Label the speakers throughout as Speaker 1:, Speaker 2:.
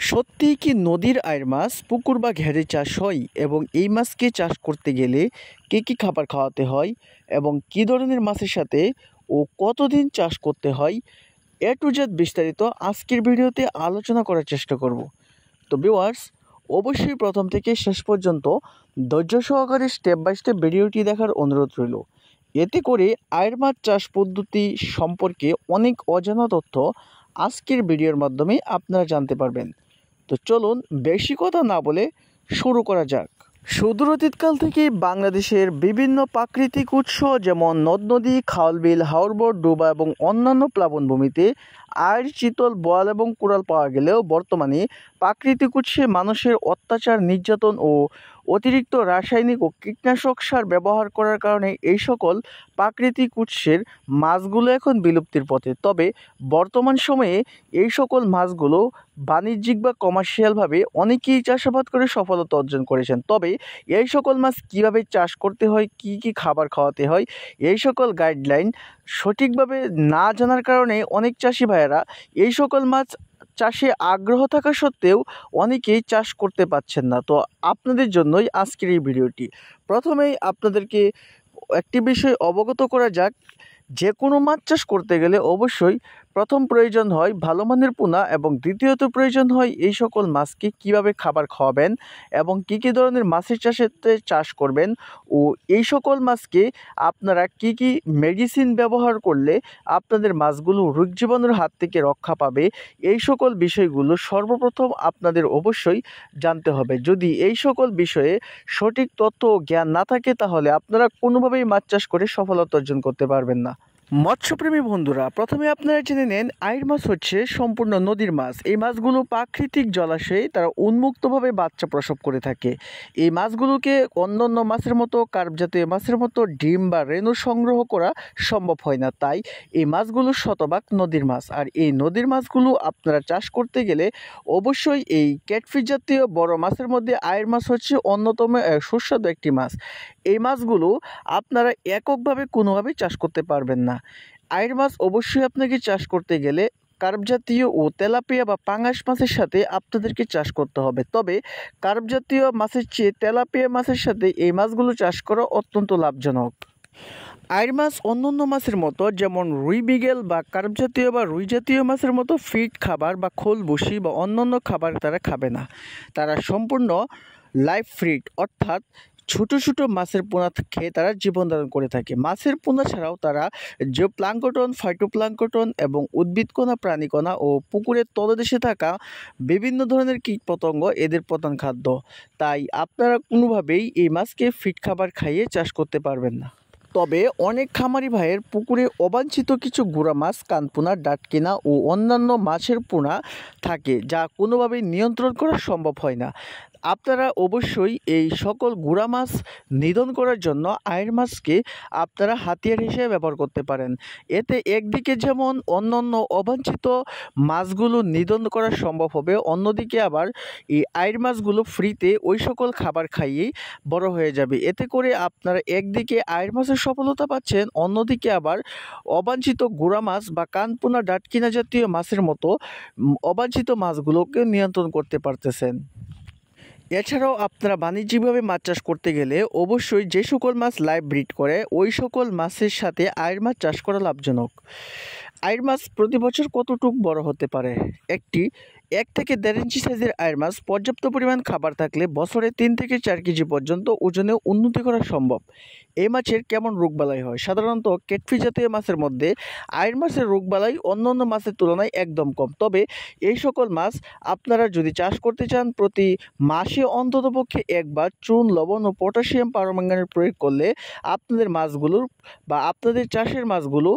Speaker 1: সত্যিই কি নদীর আইড় মাছ পুকুর বা ঘেরে চাষ হয় এবং এই মাছকে চাষ করতে গেলে কী খাবার খাওয়াতে হয় এবং কী ধরনের মাছের সাথে ও কতদিন চাষ করতে হয় এ টু জেড বিস্তারিত আজকের ভিডিওতে আলোচনা করার চেষ্টা করব। তো ভিউয়ার্স, অবশ্যই প্রথম থেকে শেষ পর্যন্ত ধৈর্য সহকারে স্টেপ বাই স্টেপ ভিডিওটি দেখার অনুরোধ রইল। এতে করে আইড় মাছ চাষ পদ্ধতি সম্পর্কে অনেক অজানা তথ্য আজকের ভিডিওর মাধ্যমে আপনারা জানতে পারবেন। তো চলুন বেশি কথা না বলে শুরু করা যাক। সুদূর অতীতকাল থেকেই বাংলাদেশের বিভিন্ন প্রাকৃতিক উৎস যেমন নদ নদী, খাল বিল, হাওর ডোবা এবং অন্যান্য প্লাবনভূমিতে আইড়, চিতল, বোয়াল এবং কোরাল পাওয়া গেলেও বর্তমানে প্রাকৃতিক উৎসে মানুষের অত্যাচার, নির্যাতন ও অতিরিক্ত রাসায়নিক ও কীটনাশক সার ব্যবহার করার কারণে এই সকল প্রাকৃতিক উৎসের মাছগুলো এখন বিলুপ্তির পথে। তবে বর্তমান সময়ে এই সকল মাছগুলো বাণিজ্যিক বা কমার্শিয়ালভাবে অনেকেই চাষাবাদ করে সফলতা অর্জন করেছেন। তবে এই সকল মাছ কীভাবে চাষ করতে হয়, কী খাবার খাওয়াতে হয়, এই সকল গাইডলাইন সঠিকভাবে না জানার কারণে অনেক চাষি ভাইয়েরা এই সকল মাছ চাষে আগ্রহ থাকা সত্ত্বেও অনেকেই চাষ করতে পারছেন না। তো আপনাদের জন্যই আজকের এই ভিডিওটি। প্রথমেই আপনাদেরকে একটি বিষয় অবগত করা যাক, যে কোনো মাছ চাষ করতে গেলে অবশ্যই প্রথম প্রয়োজন হয় ভালো মানের পোনা এবং দ্বিতীয়ত প্রয়োজন হয় এই সকল মাছকে কিভাবে খাবার খাওয়াবেন এবং কী ধরনের মাছের চাষ করবেন ও এই সকল মাছকে আপনারা কী মেডিসিন ব্যবহার করলে আপনাদের মাছগুলো রোগ জীবাণুর হাত থেকে রক্ষা পাবে, এই সকল বিষয়গুলো সর্বপ্রথম আপনাদের অবশ্যই জানতে হবে। যদি এই সকল বিষয়ে সঠিক তথ্য ও জ্ঞান না থাকে তাহলে আপনারা কোনোভাবেই মাছ চাষ করে সফলতা অর্জন করতে পারবেন না। মৎস্যপ্রেমী বন্ধুরা, প্রথমে আপনারা জেনে নেন আইড় মাছ হচ্ছে সম্পূর্ণ নদীর মাছ। এই মাছগুলো প্রাকৃতিক জলাশয়ে তারা উন্মুক্তভাবে বাচ্চা প্রসব করে থাকে। এই মাছগুলোকে অন্যান্য মাছের মতো কার্প জাতীয় মাছের মতো ডিম বা রেণু সংগ্রহ করা সম্ভব হয় না। তাই এই মাছগুলো শতভাগ নদীর মাছ। আর এই নদীর মাছগুলো আপনারা চাষ করতে গেলে অবশ্যই এই ক্যাটফিশ জাতীয় বড় মাছের মধ্যে আইড় মাছ হচ্ছে অন্যতম সুস্বাদু একটি মাছ। এই মাছগুলো আপনারা এককভাবে কোনোভাবেই চাষ করতে পারবেন না। আইড় মাছ অবশ্যই আপনাকে চাষ করতে গেলে কার্প জাতীয় ও তেলাপিয়া বা পাঙাশ মাছের সাথে আপনাদেরকে চাষ করতে হবে। তবে কার্প জাতীয় মাছের চেয়ে তেলাপিয়া মাছের সাথে এই মাছগুলো চাষ করা অত্যন্ত লাভজনক। আইড় মাছ অন্যান্য মাছের মতো যেমন রুই, বিগেল বা কার্প জাতীয় বা রুই জাতীয় মাছের মতো ফিড খাবার বা খোল বসি বা অন্যান্য খাবার তারা খাবে না। তারা সম্পূর্ণ লাইভ ফিড অর্থাৎ ছোটো ছোটো মাছের পোনা খেয়ে তারা জীবন ধারণ করে থাকে। মাছের পোনা ছাড়াও তারা যে প্লাঙ্কটন, ফাইটোপ্লাঙ্কটন এবং উদ্ভিদকণা, প্রাণীকণা ও পুকুরের তলদেশে থাকা বিভিন্ন ধরনের কীটপতঙ্গ এদের প্রধান খাদ্য। তাই আপনারা কোনোভাবেই এই মাছকে ফিড খাবার খাইয়ে চাষ করতে পারবেন না। তবে অনেক খামারি ভাইয়ের পুকুরে অবাঞ্ছিত কিছু গুঁড়া মাছ, কানপোনা, ডাটকিনা ও অন্যান্য মাছের পোনা থাকে যা কোনোভাবেই নিয়ন্ত্রণ করা সম্ভব হয় না। আপনারা অবশ্যই এই সকল গুঁড়া মাছ নিধন করার জন্য আইড় মাছকে আপনারা হাতিয়ার হিসেবে ব্যবহার করতে পারেন। এতে একদিকে যেমন অন্যান্য অবাঞ্ছিত মাছগুলো নিধন করা সম্ভব হবে, অন্যদিকে আবার এই আইড় মাছগুলো ফ্রিতে ওই সকল খাবার খাইয়েই বড় হয়ে যাবে। এতে করে আপনারা একদিকে আইড় মাছের সফলতা পাচ্ছেন, অন্যদিকে আবার অবাঞ্ছিত গুঁড়া মাছ বা কানপোনা, ডাটকিনা জাতীয় মাছের মতো অবাঞ্ছিত মাছগুলোকে নিয়ন্ত্রণ করতে পারতেছেন। এছাড়াও আপনারা বাণিজ্যিকভাবে মাছ চাষ করতে গেলে অবশ্যই যে সকল মাছ লাইভ ব্রিড করে ওই সকল মাছের সাথে আইড় মাছ চাষ করা লাভজনক। আইড় মাছ প্রতি বছর কতটুক বড় হতে পারে? 1 থেকে 1.5 ইঞ্চি সাইজের আইড় মাছ পর্যাপ্ত পরিমাণ খাবার থাকলে বছরে 3 থেকে 4 কেজি পর্যন্ত ওজনে উন্নতি করা সম্ভব। এই মাছের কেমন রোগবালাই হয়? সাধারণত ক্যাটফিশ জাতীয় মাছের মধ্যে আইড় মাছের রোগবালাই অন্যান্য মাছের তুলনায় একদম কম। তবে এই সকল মাছ আপনারা যদি চাষ করতে চান প্রতি মাসে অন্ততপক্ষে একবার চুন, লবণ ও পটাশিয়াম পারম্যাঙ্গানেট প্রয়োগ করলে আপনাদের মাছগুলোর বা আপনাদের চাষের মাছগুলো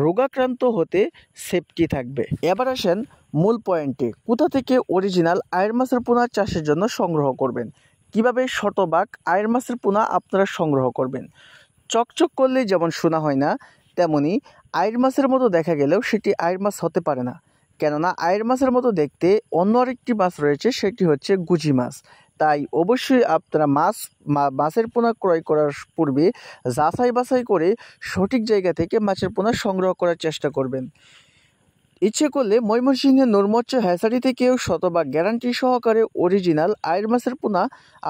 Speaker 1: রোগাক্রান্ত হতে সেফটি থাকবে। এবার আসেন মূল পয়েন্টে, কোথা থেকে অরিজিনাল আইড় মাছের পোনা চাষের জন্য সংগ্রহ করবেন, কিভাবে শতভাগ আইড় মাছের পোনা আপনারা সংগ্রহ করবেন। চকচক করলে যেমন শোনা হয় না, তেমনি আইড় মাছের মতো দেখা গেলেও সেটি আইড় মাছ হতে পারে না। কেননা আইড় মাছের মতো দেখতে অন্য আরেকটি মাছ রয়েছে, সেটি হচ্ছে গুজি মাছ। তাই অবশ্যই আপনারা মাছের পোনা ক্রয় করার পূর্বে যাচাই বাছাই করে সঠিক জায়গা থেকে মাছের পোনা সংগ্রহ করার চেষ্টা করবেন। ইচ্ছে করলে ময়মনসিংহের নূরমৎস্য হ্যাচারি থেকেও শতভাগ গ্যারান্টি সহকারে অরিজিনাল আইড় মাছের পোনা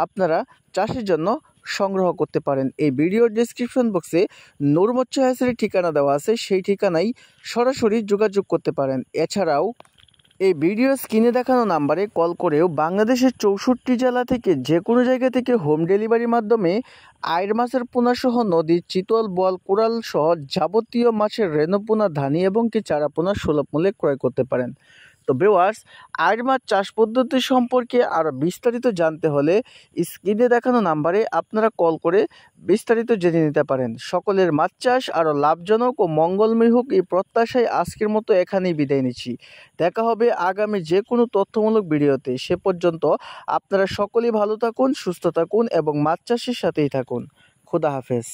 Speaker 1: আপনারা চাষের জন্য সংগ্রহ করতে পারেন। এই ভিডিওর ডেসক্রিপশন বক্সে নূরমৎস্য হ্যাচারির ঠিকানা দেওয়া আছে, সেই ঠিকানায় সরাসরি যোগাযোগ করতে পারেন। এছাড়াও এই ভিডিও স্ক্রিনে দেখানো নাম্বারে কল করেও বাংলাদেশের 64 জেলা থেকে যে কোনো জায়গা থেকে হোম ডেলিভারির মাধ্যমে আইড় মাছের পোনাসহ নদীর চিতল, বোয়াল, কোরাল সহ যাবতীয় মাছের রেণু পোনা, ধানি এবং কি চারা পোনা সুলভ মূল্যে ক্রয় করতে পারেন। তো ভিউয়ার্স, আইড় মাছ চাষ পদ্ধতি সম্পর্কে আরও বিস্তারিত জানতে হলে স্ক্রিনে দেখানো নাম্বারে আপনারা কল করে বিস্তারিত জেনে নিতে পারেন। সকলের মাছ চাষ আরও লাভজনক ও মঙ্গলময় হোক এই প্রত্যাশায় আজকের মতো এখানেই বিদায় নিচ্ছি। দেখা হবে আগামী যে কোনো তথ্যমূলক ভিডিওতে। সে পর্যন্ত আপনারা সকলেই ভালো থাকুন, সুস্থ থাকুন এবং মাছ চাষের সাথেই থাকুন। খোদা হাফেজ।